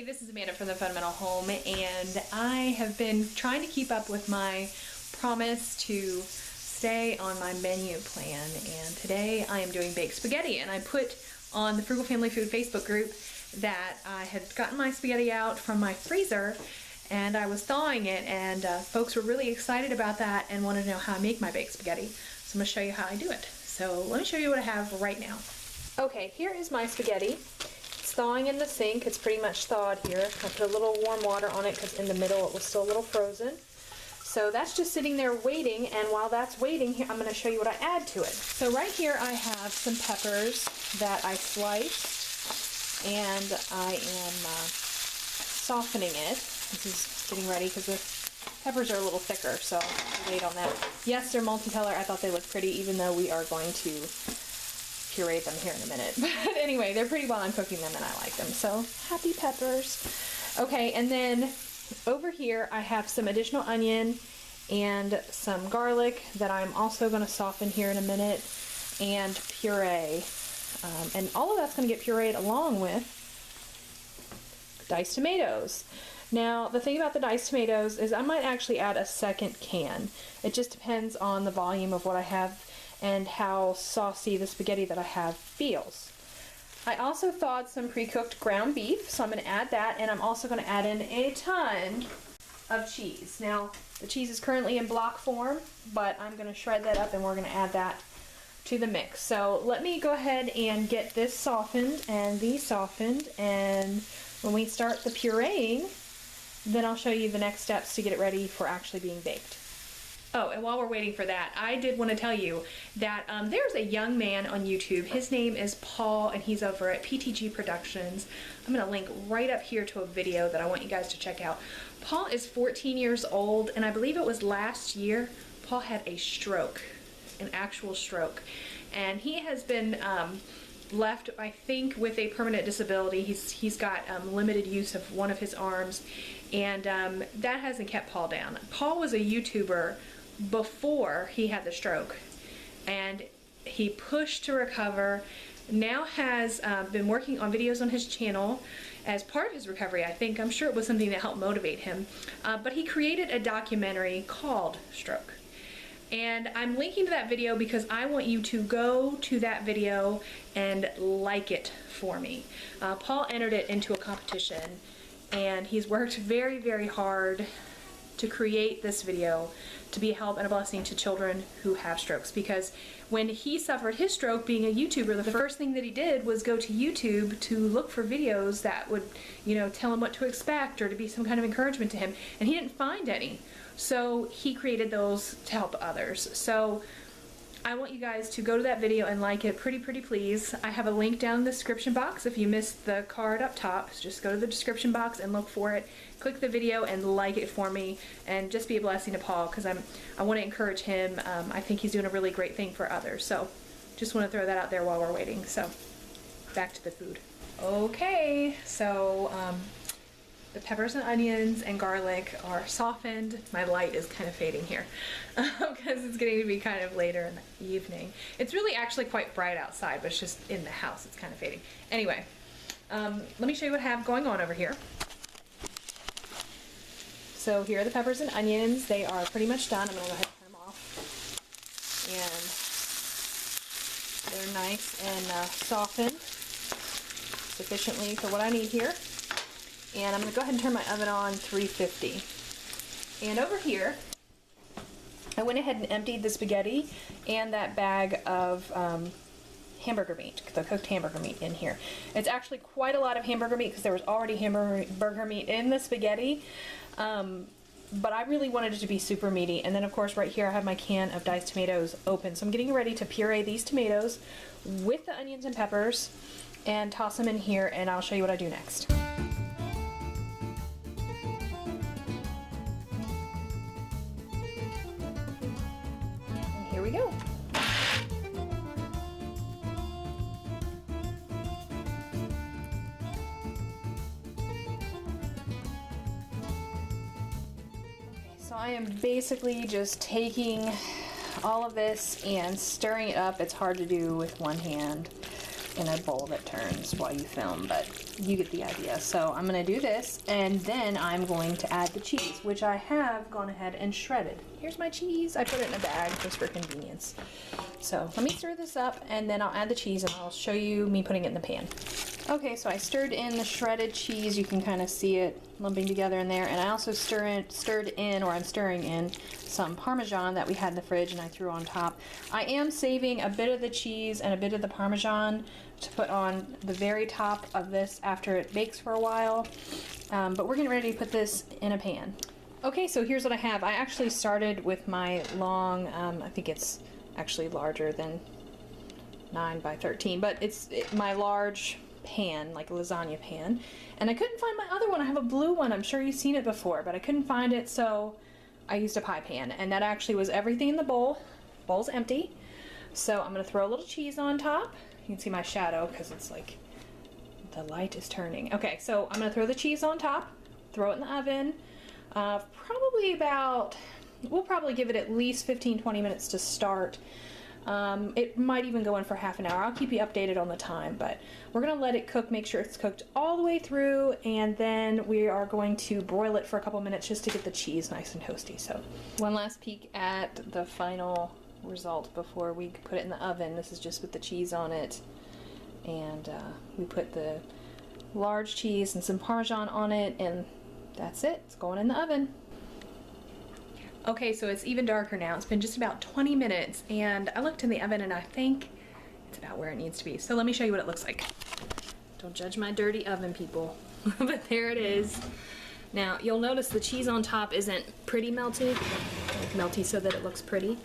This is Amanda from the Fundamental Home, and I have been trying to keep up with my promise to stay on my menu plan, and today I am doing baked spaghetti. And I put on the Frugal Family Food Facebook group that I had gotten my spaghetti out from my freezer and I was thawing it, and folks were really excited about that and wanted to know how I make my baked spaghetti. So I'm going to show you how I do it. So let me show you what I have right now. Okay, here is my spaghetti. It's thawing in the sink. It's pretty much thawed here. I put a little warm water on it because in the middle it was still a little frozen. So that's just sitting there waiting, and while that's waiting, here I'm going to show you what I add to it. So right here I have some peppers that I sliced, and I am softening it. This is getting ready because the peppers are a little thicker, so I'll wait on that. Yes, they're multicolor. I thought they looked pretty, even though we are going to puree them here in a minute. But anyway, they're pretty while I'm cooking them, and I like them. So happy peppers. Okay, and then over here I have some additional onion and some garlic that I'm also going to soften here in a minute and puree. And all of that's going to get pureed along with diced tomatoes. Now, the thing about the diced tomatoes is I might actually add a second can. It just depends on the volume of what I have and how saucy the spaghetti that I have feels. I also thawed some pre-cooked ground beef, so I'm going to add that, and I'm also going to add in a ton of cheese. Now, the cheese is currently in block form, but I'm going to shred that up and we're going to add that to the mix. So let me go ahead and get this softened and these softened, and when we start the pureeing, then I'll show you the next steps to get it ready for actually being baked. Oh, and while we're waiting for that, I did want to tell you that there's a young man on YouTube. His name is Paul, and he's over at PTG Productions. I'm going to link right up here to a video that I want you guys to check out. Paul is 14 years old, and I believe it was last year, Paul had a stroke, an actual stroke. And he has been left, I think, with a permanent disability. He's got limited use of one of his arms, and that hasn't kept Paul down. Paul was a YouTuber before he had the stroke, and he pushed to recover. Now has been working on videos on his channel as part of his recovery, I think. I'm sure it was something that helped motivate him. But he created a documentary called Stroke. And I'm linking to that video because I want you to go to that video and like it for me. Paul entered it into a competition, and he's worked very, very hard to create this video to be a help and a blessing to children who have strokes. Because when he suffered his stroke, being a YouTuber, the first thing that he did was go to YouTube to look for videos that would, you know, tell him what to expect or to be some kind of encouragement to him, and he didn't find any. So he created those to help others. So I want you guys to go to that video and like it pretty please. I have a link down in the description box. If you missed the card up top, just go to the description box and look for it. Click the video and like it for me, and just be a blessing to Paul, because I want to encourage him. I think he's doing a really great thing for others. So just want to throw that out there while we're waiting. So back to the food. Okay, so the peppers and onions and garlic are softened. My light is kind of fading here because it's getting to be kind of later in the evening. It's really actually quite bright outside, but it's just in the house it's kind of fading. Anyway, let me show you what I have going on over here. So here are the peppers and onions. They are pretty much done. I'm going to go ahead and turn them off. And they're nice and softened sufficiently for what I need here. And I'm going to go ahead and turn my oven on 350. And over here, I went ahead and emptied the spaghetti and that bag of hamburger meat, the cooked hamburger meat in here. It's actually quite a lot of hamburger meat because there was already hamburger meat in the spaghetti. But I really wanted it to be super meaty. And then of course right here I have my can of diced tomatoes open. So I'm getting ready to puree these tomatoes with the onions and peppers and toss them in here, and I'll show you what I do next. Here we go. So I am basically just taking all of this and stirring it up. It's hard to do with one hand. in a bowl that turns while you film, but you get the idea. So I'm gonna do this, and then I'm going to add the cheese, which I have gone ahead and shredded. Here's my cheese. I put it in a bag just for convenience. So let me stir this up, and then I'll add the cheese, and I'll show you me putting it in the pan. Okay, so I stirred in the shredded cheese. You can kind of see it lumping together in there, and I also I'm stirring in some Parmesan that we had in the fridge, and I threw on top. I am saving a bit of the cheese and a bit of the Parmesan to put on the very top of this after it bakes for a while, but we're getting ready to put this in a pan. Okay, so here's what I have. I actually started with my long, I think it's actually larger than 9 by 13, but it's my large pan, like a lasagna pan, and I couldn't find my other one. I have a blue one. I'm sure you've seen it before, but I couldn't find it, so I used a pie pan, and that actually was everything in the bowl. Bowl's empty, so I'm gonna throw a little cheese on top. You can see my shadow because it's like the light is turning. Okay, so I'm gonna throw the cheese on top, throw it in the oven. We'll probably give it at least 15-20 minutes to start. It might even go in for half an hour. I'll keep you updated on the time, but we're gonna let it cook, make sure it's cooked all the way through, and then we are going to broil it for a couple minutes just to get the cheese nice and toasty. So one last peek at the final result before we put it in the oven. This is just with the cheese on it, and we put the large cheese and some Parmesan on it, and that's it. It's going in the oven. Okay, so it's even darker now. It's been just about 20 minutes, and I looked in the oven and I think it's about where it needs to be. So let me show you what it looks like. Don't judge my dirty oven, people. But there it is. Now, you'll notice the cheese on top isn't pretty melted, like melty so that it looks pretty.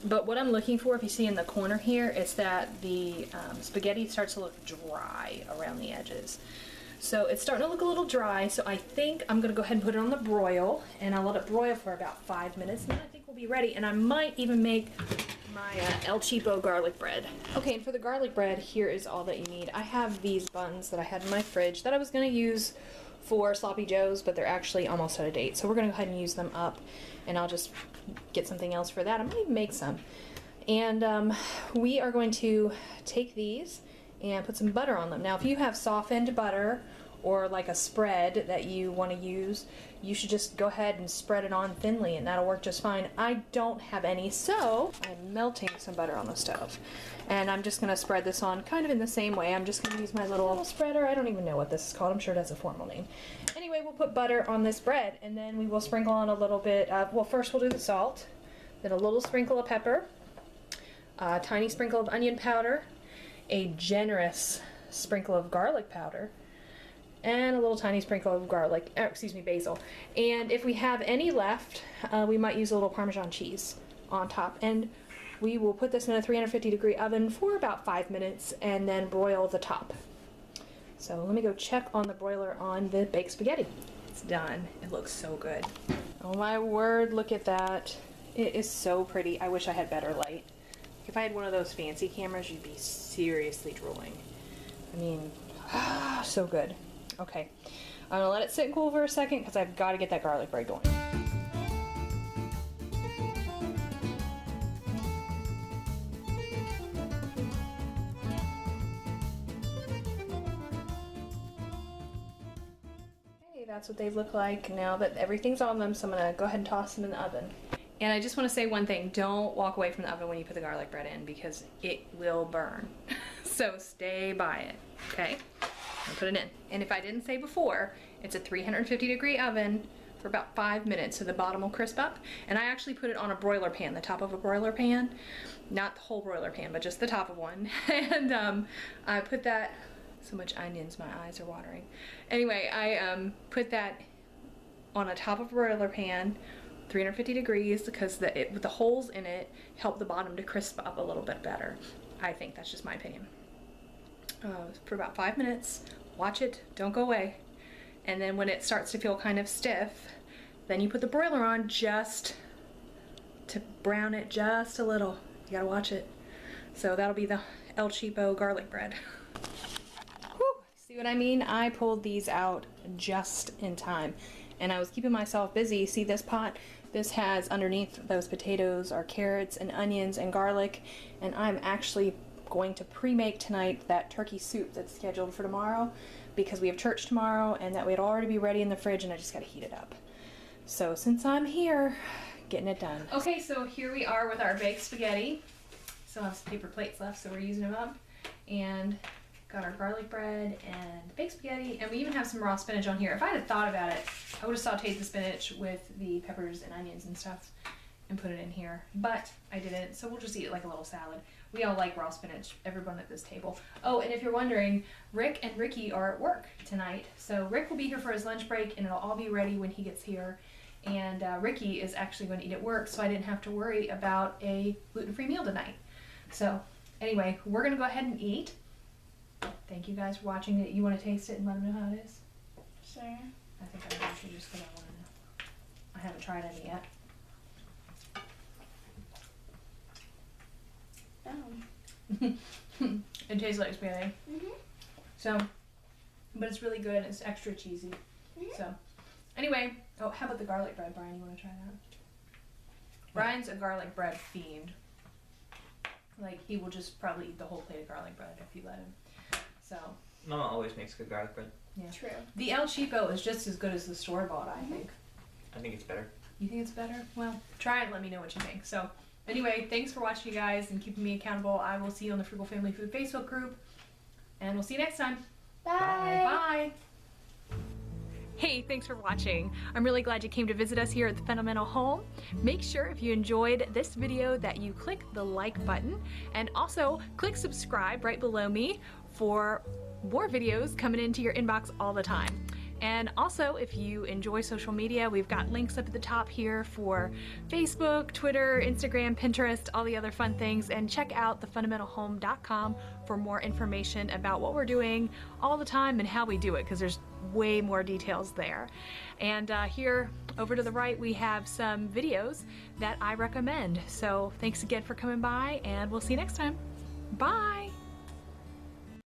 But what I'm looking for, if you see in the corner here, is that the spaghetti starts to look dry around the edges. So it's starting to look a little dry, so I think I'm gonna go ahead and put it on the broil, and I'll let it broil for about 5 minutes, and then I think we'll be ready. And I might even make my El Cheapo garlic bread. Okay, and for the garlic bread, here is all that you need. I have these buns that I had in my fridge that I was gonna use for Sloppy Joes, but they're actually almost out of date. So we're gonna go ahead and use them up, and I'll just get something else for that. I might even make some. And we are going to take these and put some butter on them. Now, if you have softened butter or like a spread that you want to use, you should just go ahead and spread it on thinly, and that'll work just fine. I don't have any, so I'm melting some butter on the stove. And I'm just gonna spread this on kind of in the same way. I'm just gonna use my little spreader. I don't even know what this is called. I'm sure it has a formal name. Anyway, we'll put butter on this bread, and then we will sprinkle on a little bit of, well, first we'll do the salt, then a little sprinkle of pepper, a tiny sprinkle of onion powder, a generous sprinkle of garlic powder, and a little tiny sprinkle of basil. And if we have any left, we might use a little Parmesan cheese on top. And we will put this in a 350-degree oven for about 5 minutes and then broil the top. So let me go check on the broiler on the baked spaghetti. It's done. It looks so good. Oh my word, look at that. It is so pretty. I wish I had better light. If I had one of those fancy cameras, you'd be seriously drooling. I mean, so good. Okay, I'm gonna let it sit and cool for a second because I've got to get that garlic bread going. Okay, that's what they look like now that everything's on them, so I'm gonna go ahead and toss them in the oven. And I just want to say one thing, don't walk away from the oven when you put the garlic bread in because it will burn. So stay by it, okay? I'll put it in. And if I didn't say before, it's a 350-degree oven for about 5 minutes so the bottom will crisp up. And I actually put it on a broiler pan, the top of a broiler pan. Not the whole broiler pan, but just the top of one. And I put that, so much onions, my eyes are watering. Anyway, I put that on the top of a broiler pan, 350 degrees, because with the holes in it help the bottom to crisp up a little bit better. I think that's just my opinion. For about 5 minutes, watch it, don't go away. And then when it starts to feel kind of stiff, then you put the broiler on just to brown it just a little. You gotta watch it. So that'll be the El Cheapo garlic bread. Whew, see what I mean? I pulled these out just in time. And I was keeping myself busy. See this pot? This has underneath those potatoes are carrots and onions and garlic. And I'm actually going to pre-make tonight that turkey soup that's scheduled for tomorrow because we have church tomorrow, and that would already be ready in the fridge and I just got to heat it up. So since I'm here, getting it done. Okay, so here we are with our baked spaghetti. Still have some paper plates left, so we're using them up. And got our garlic bread and baked spaghetti, and we even have some raw spinach on here. If I had thought about it, I would have sauteed the spinach with the peppers and onions and stuff and put it in here, but I didn't, so we'll just eat it like a little salad. We all like raw spinach, everyone at this table. Oh, and if you're wondering, Rick and Ricky are at work tonight, so Rick will be here for his lunch break, and it'll all be ready when he gets here. And Ricky is actually going to eat at work, so I didn't have to worry about a gluten-free meal tonight. So anyway, we're gonna go ahead and eat. Thank you guys for watching it. You want to taste it and let them know how it is? Sure. I think I have to just because I want to know. I haven't tried any yet. Oh. It tastes like spaghetti. Mhm. So, but it's really good. It's extra cheesy. Mhm. So, anyway, oh, how about the garlic bread, Brian? You want to try that? Brian's a garlic bread fiend. Like, he will just probably eat the whole plate of garlic bread if you let him. So, Mama always makes good garlic bread. yeah. True. The El Cheapo is just as good as the store-bought, I think. I think it's better. You think it's better? Well, try it and let me know what you think. So, anyway, thanks for watching, you guys, and keeping me accountable. I will see you on the Frugal Family Food Facebook group, and we'll see you next time. Bye. Bye. Hey, thanks for watching. I'm really glad you came to visit us here at the Fundamental Home. Make sure if you enjoyed this video that you click the like button, and also click subscribe right below me for more videos coming into your inbox all the time. And also, if you enjoy social media, we've got links up at the top here for Facebook, Twitter, Instagram, Pinterest, all the other fun things. And check out thefundamentalhome.com for more information about what we're doing all the time and how we do it, because there's way more details there. And here over to the right, we have some videos that I recommend. So thanks again for coming by, and we'll see you next time. Bye.